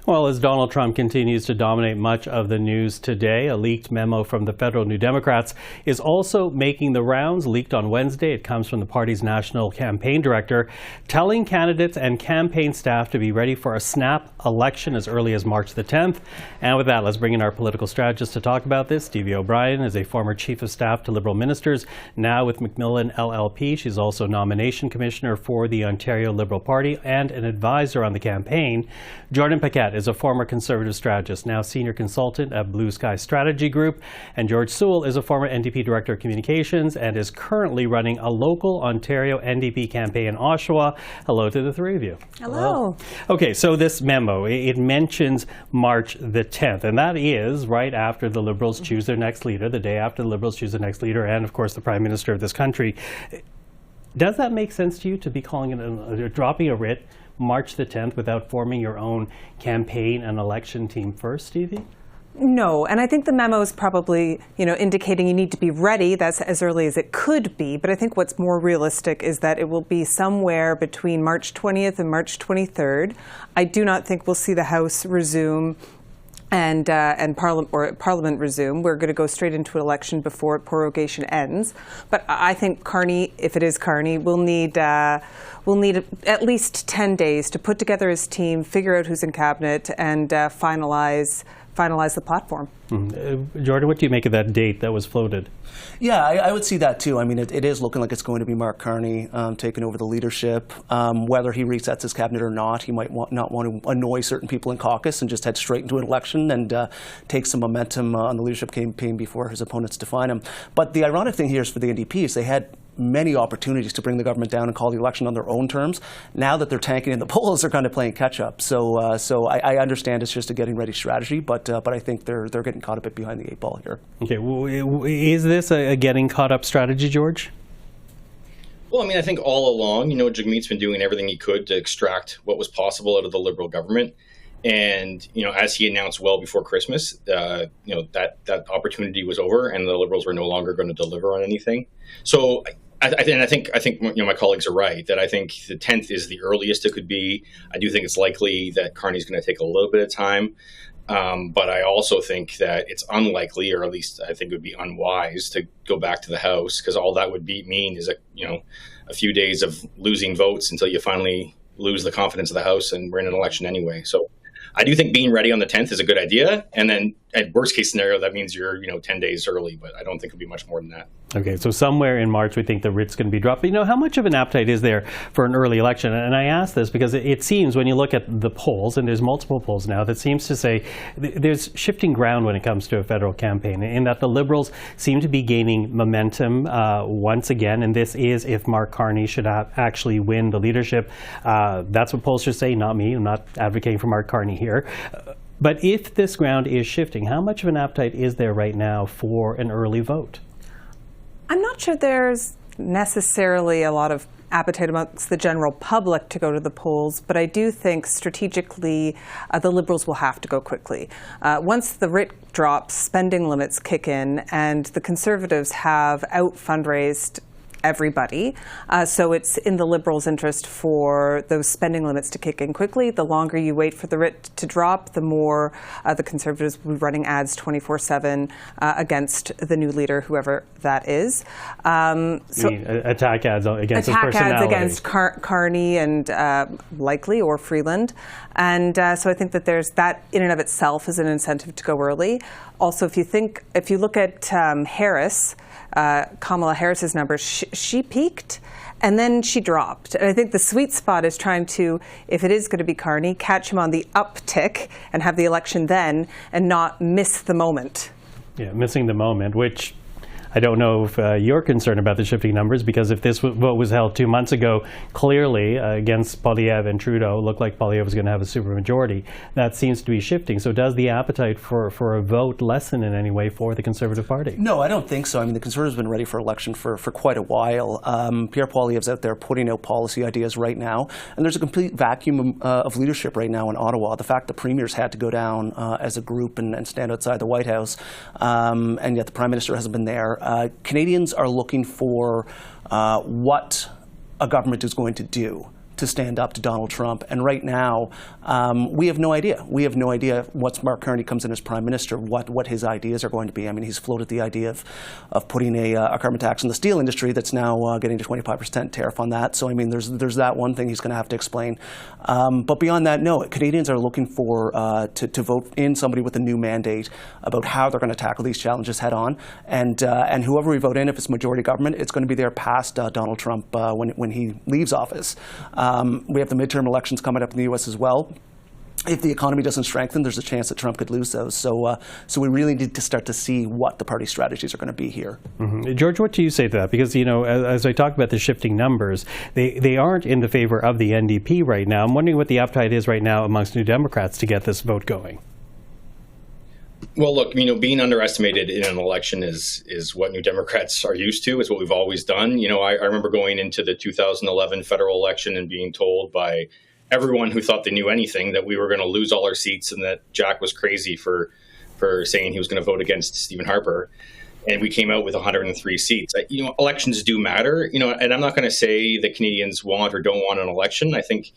Well, as Donald Trump continues to dominate much of the news today, a leaked memo from the federal New Democrats is also making the rounds. Leaked on Wednesday, it comes from the party's national campaign director, telling candidates and campaign staff to be ready for a snap election as early as March the 10th. And with that, let's bring in our political strategist to talk about this. Stevie O'Brien is a former chief of staff to Liberal ministers, now with Macmillan LLP. She's also nomination commissioner for the Ontario Liberal Party and an advisor on the campaign. Jordan Paquet is a former Conservative strategist, now senior consultant at Blue Sky Strategy Group. And George Soule is a former NDP director of communications and is currently running a local Ontario NDP campaign in Oshawa. Hello to the three of you. Hello. Okay, so this memo, it mentions March the 10th, and that is right after the Liberals choose their next leader, the day after the Liberals choose their next leader, and of course the Prime Minister of this country. Does that make sense to you to be calling it dropping a writ March the 10th without forming your own campaign and election team first, Stevie? No, and I think the memo is probably, indicating you need to be ready. That's as early as it could be. But I think what's more realistic is that it will be somewhere between March 20th and March 23rd. I do not think we'll see the House resume and Parliament resume. We're going to go straight into an election before prorogation ends. But I think Carney, if it is Carney, will need at least 10 days to put together his team, figure out who's in cabinet, and finalize the platform. Jordan, what do you make of that date that was floated? Yeah, I would see that too. I mean, it is looking like it's going to be Mark Carney taking over the leadership. Whether he resets his cabinet or not, he might not want to annoy certain people in caucus and just head straight into an election and take some momentum on the leadership campaign before his opponents define him. But the ironic thing here is for the NDP is they had many opportunities to bring the government down and call the election on their own terms. Now that they're tanking in the polls, they're kind of playing catch up. So I understand it's just a getting ready strategy, but I think they're getting caught a bit behind the eight ball here. Okay, is this a getting caught up strategy, George? Well, I mean, I think all along, Jagmeet's been doing everything he could to extract what was possible out of the Liberal government. And, as he announced well before Christmas, that opportunity was over and the Liberals were no longer going to deliver on anything. So I think my colleagues are right that I think the 10th is the earliest it could be. I do think it's likely that Carney's going to take a little bit of time. But I also think that it's unlikely, or at least I think it would be unwise, to go back to the House, because all that would mean is a few days of losing votes until you finally lose the confidence of the House and we're in an election anyway. So I do think being ready on the 10th is a good idea. And then at worst case scenario, that means you're 10 days early, but I don't think it'll be much more than that. Okay, so somewhere in March we think the writ's going to be dropped. But how much of an appetite is there for an early election? And I ask this because it seems when you look at the polls, and there's multiple polls now, that seems to say there's shifting ground when it comes to a federal campaign, in that the Liberals seem to be gaining momentum once again. And this is if Mark Carney should actually win the leadership. That's what polls should say, not me. I'm not advocating for Mark Carney here. But if this ground is shifting, how much of an appetite is there right now for an early vote? I'm not sure there's necessarily a lot of appetite amongst the general public to go to the polls, but I do think strategically the Liberals will have to go quickly. Once the writ drops, spending limits kick in, and the Conservatives have out-fundraised everybody. So it's in the Liberals' interest for those spending limits to kick in quickly. The longer you wait for the writ to drop, the more the Conservatives will be running ads 24/7 against the new leader, whoever that is. Attack ads against his personality. Attack ads against Carney and likely, or Freeland. And so I think that there's that in and of itself is an incentive to go early. Also, if you look at Harris, Kamala Harris's numbers, she peaked and then she dropped. And I think the sweet spot is trying to, if it is going to be Carney, catch him on the uptick and have the election then and not miss the moment. Yeah, missing the moment, which I don't know if you're concerned about the shifting numbers, because if this vote was held 2 months ago, clearly against Poilievre and Trudeau, looked like Poilievre was going to have a supermajority. That seems to be shifting. So does the appetite for a vote lessen in any way for the Conservative Party? No, I don't think so. I mean, the Conservatives have been ready for election for quite a while. Pierre Poilievre's out there putting out policy ideas right now, and there's a complete vacuum of leadership right now in Ottawa. The fact the premiers had to go down as a group and stand outside the White House, and yet the Prime Minister hasn't been there. Canadians are looking for what a government is going to do to stand up to Donald Trump. And right now, we have no idea. We have no idea once Mark Carney comes in as Prime Minister, what his ideas are going to be. I mean, he's floated the idea of putting a carbon tax on the steel industry that's now getting to 25% tariff on that. So, I mean, there's that one thing he's going to have to explain. But beyond that, no, Canadians are looking for to vote in somebody with a new mandate about how they're going to tackle these challenges head on. And whoever we vote in, if it's majority government, it's going to be there past Donald Trump when he leaves office. We have the midterm elections coming up in the U.S. as well. If the economy doesn't strengthen, there's a chance that Trump could lose those. So we really need to start to see what the party strategies are going to be here. Mm-hmm. George, what do you say to that? Because, you know, as I talk about the shifting numbers, they aren't in the favor of the NDP right now. I'm wondering what the appetite is right now amongst New Democrats to get this vote going. Well, look, you know, being underestimated in an election is what New Democrats are used to. It's what we've always done. You know, I remember going into the 2011 federal election and being told by everyone who thought they knew anything that we were going to lose all our seats and that Jack was crazy for saying he was going to vote against Stephen Harper. And we came out with 103 seats. You know, elections do matter, you know, and I'm not going to say that Canadians want or don't want an election. I think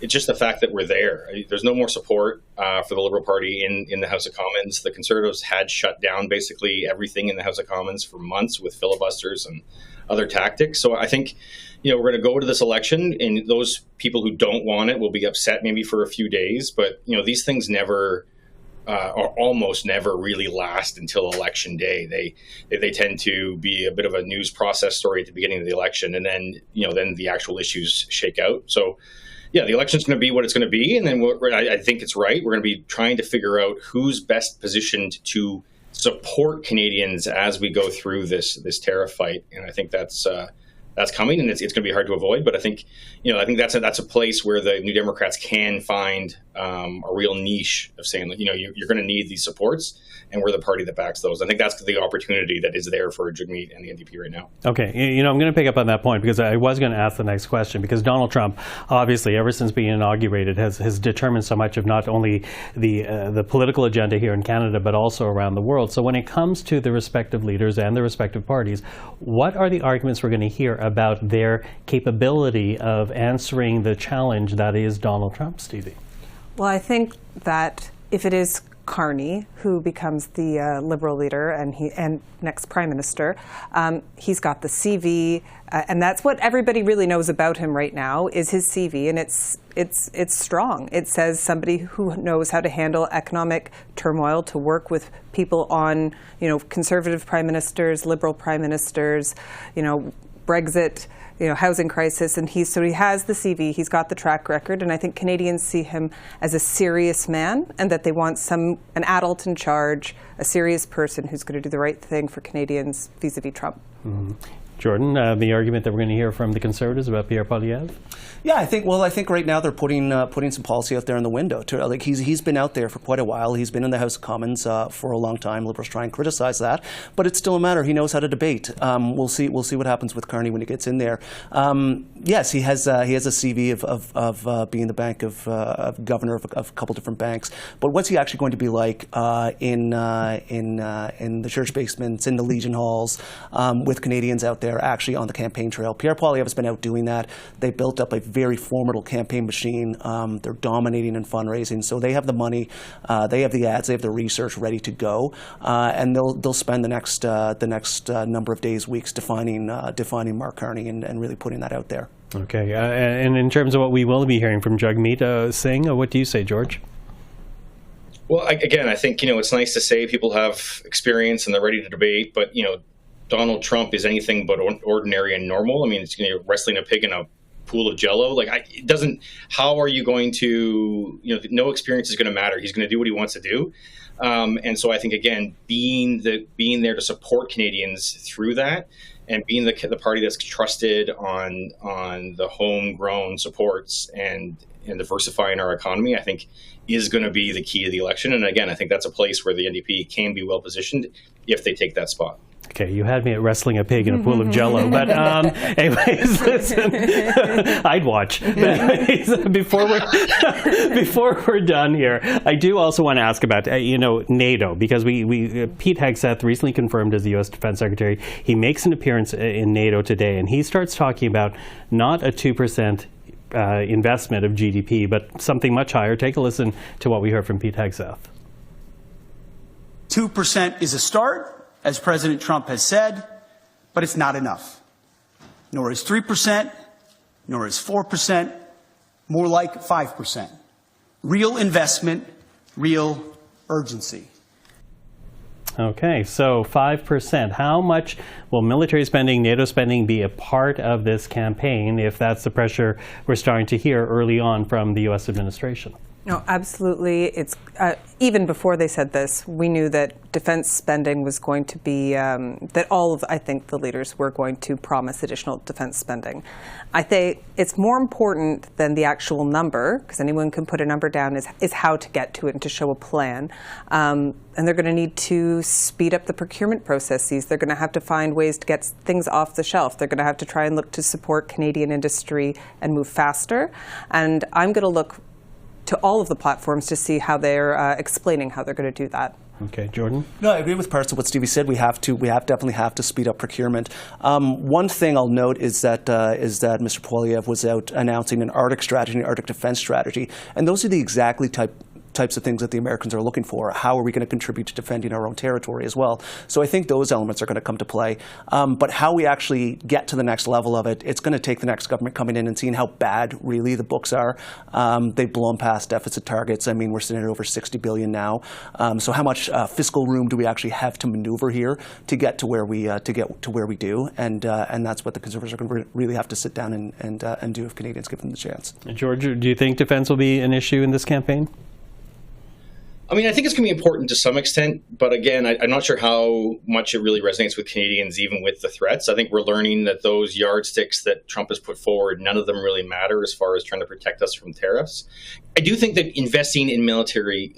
it's just the fact that we're there. There's no more support for the Liberal Party in the House of Commons. The Conservatives had shut down basically everything in the House of Commons for months with filibusters and other tactics. So I think, you know, we're going to go to this election, and those people who don't want it will be upset maybe for a few days. But, you know, these things never or almost never really last until election day. They tend to be a bit of a news process story at the beginning of the election, and then, you know, then the actual issues shake out. So, yeah, the election's going to be what it's going to be, and then I think it's right. We're going to be trying to figure out who's best positioned to support Canadians as we go through this tariff fight, and I think that's coming, and it's going to be hard to avoid. But I think, you know, that's a place where the New Democrats can find a real niche of saying, you know, you're going to need these supports, and we're the party that backs those. I think that's the opportunity that is there for Jagmeet and the NDP right now. Okay, you know, I'm going to pick up on that point because I was going to ask the next question, because Donald Trump, obviously, ever since being inaugurated, has determined so much of not only the political agenda here in Canada, but also around the world. So when it comes to the respective leaders and the respective parties, what are the arguments we're going to hear about their capability of answering the challenge that is Donald Trump, Stevie? Well, I think that if it is Carney who becomes the Liberal leader and next Prime Minister, he's got the CV, and that's what everybody really knows about him right now is his CV, and it's strong. It says somebody who knows how to handle economic turmoil, to work with people on, you know, conservative prime ministers, Liberal prime ministers, you know, Brexit, you know, housing crisis, and he has the CV, he's got the track record, and I think Canadians see him as a serious man, and that they want an adult in charge, a serious person who's going to do the right thing for Canadians vis-a-vis Trump. Mm-hmm. Jordan, the argument that we're going to hear from the Conservatives about Pierre Poilievre? Yeah, I think right now they're putting some policy out there in the window. Like he's been out there for quite a while. He's been in the House of Commons for a long time. Liberals try and criticize that, but it's still a matter. He knows how to debate. We'll see what happens with Carney when he gets in there. Yes, he has a CV of being the bank of governor of a couple different banks. But what's he actually going to be like in the church basements, in the Legion halls, with Canadians out there actually on the campaign trail? Pierre Poilievre has been out doing that. They built up a very formidable campaign machine. They're dominating in fundraising, so they have the money, they have the ads, they have the research ready to go, and they'll spend the next number of days, weeks defining Mark Carney and really putting that out there. Okay, and in terms of what we will be hearing from Jagmeet Singh, what do you say, George? Well, again, I think, you know, it's nice to say people have experience and they're ready to debate, but, you know, Donald Trump is anything but ordinary and normal. I mean, it's, you know, wrestling a pig in a pool of Jello. How are you going to, you know, no experience is going to matter. He's going to do what he wants to do. And so I think, again, being there to support Canadians through that, and being the party that's trusted on the homegrown supports and diversifying our economy, I think is going to be the key to the election. And again, I think that's a place where the NDP can be well positioned if they take that spot. Okay, you had me at wrestling a pig in a pool of Jello, but anyways, listen, I'd watch. But anyways, before we're done here, I do also want to ask about NATO, because Pete Hegseth recently confirmed as the U.S. Defense Secretary. He makes an appearance in NATO today, and he starts talking about not a 2% investment of GDP, but something much higher. Take a listen to what we heard from Pete Hegseth. 2% is a start, as President Trump has said, but it's not enough. Nor is 3%, nor is 4%, more like 5%. Real investment, real urgency. Okay, so 5%. How much will military spending, NATO spending be a part of this campaign if that's the pressure we're starting to hear early on from the U.S. administration? No, absolutely. It's even before they said this, we knew that defense spending was going to be that I think the leaders were going to promise additional defense spending. I think it's more important than the actual number, because anyone can put a number down, is how to get to it and to show a plan. And they're going to need to speed up the procurement processes. They're going to have to find ways to get things off the shelf. They're going to have to try and look to support Canadian industry and move faster. And I'm going to look to all of the platforms to see how they're explaining how they're going to do that. Okay, Jordan? No, I agree with parts of what Stevie said. We definitely have to speed up procurement. One thing I'll note is that Mr. Poilievre was out announcing an Arctic strategy, an Arctic defense strategy, and those are the exactly types of things that the Americans are looking for. How are we going to contribute to defending our own territory as well? So I think those elements are going to come to play. But how we actually get to the next level of it, it's going to take the next government coming in and seeing how bad really the books are. They've blown past deficit targets. I mean, we're sitting at over $60 billion now. So how much fiscal room do we actually have to maneuver here to get to where we do? And that's what the Conservatives are going to really have to sit down and do if Canadians give them the chance. George, do you think defense will be an issue in this campaign? I mean, I think it's going to be important to some extent, but again, I'm not sure how much it really resonates with Canadians, even with the threats. I think we're learning that those yardsticks that Trump has put forward, none of them really matter as far as trying to protect us from tariffs. I do think that investing in military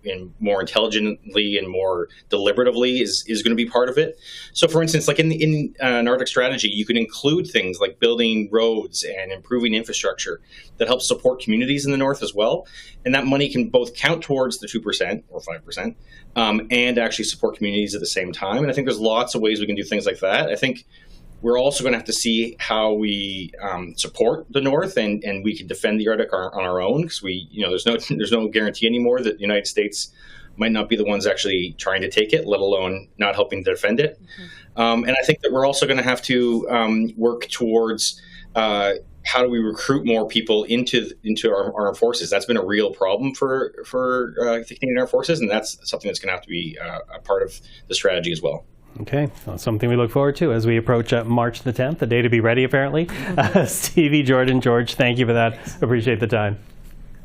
in more intelligently and more deliberatively is going to be part of it. So, for instance, like in an Arctic strategy, you can include things like building roads and improving infrastructure that helps support communities in the North as well. And that money can both count towards the 2% or 5% and actually support communities at the same time. And I think there's lots of ways we can do things like that. I think we're also going to have to see how we support the North and we can defend the Arctic on our own, because there's no guarantee anymore that the United States might not be the ones actually trying to take it, let alone not helping to defend it. Mm-hmm. And I think that we're also going to have to work towards how do we recruit more people into our armed forces. That's been a real problem for the Canadian Armed Forces, and that's something that's going to have to be a part of the strategy as well. Okay, well, something we look forward to as we approach March the 10th, the day to be ready, apparently. Stevie, Jordan, George, thank you for that. Appreciate the time.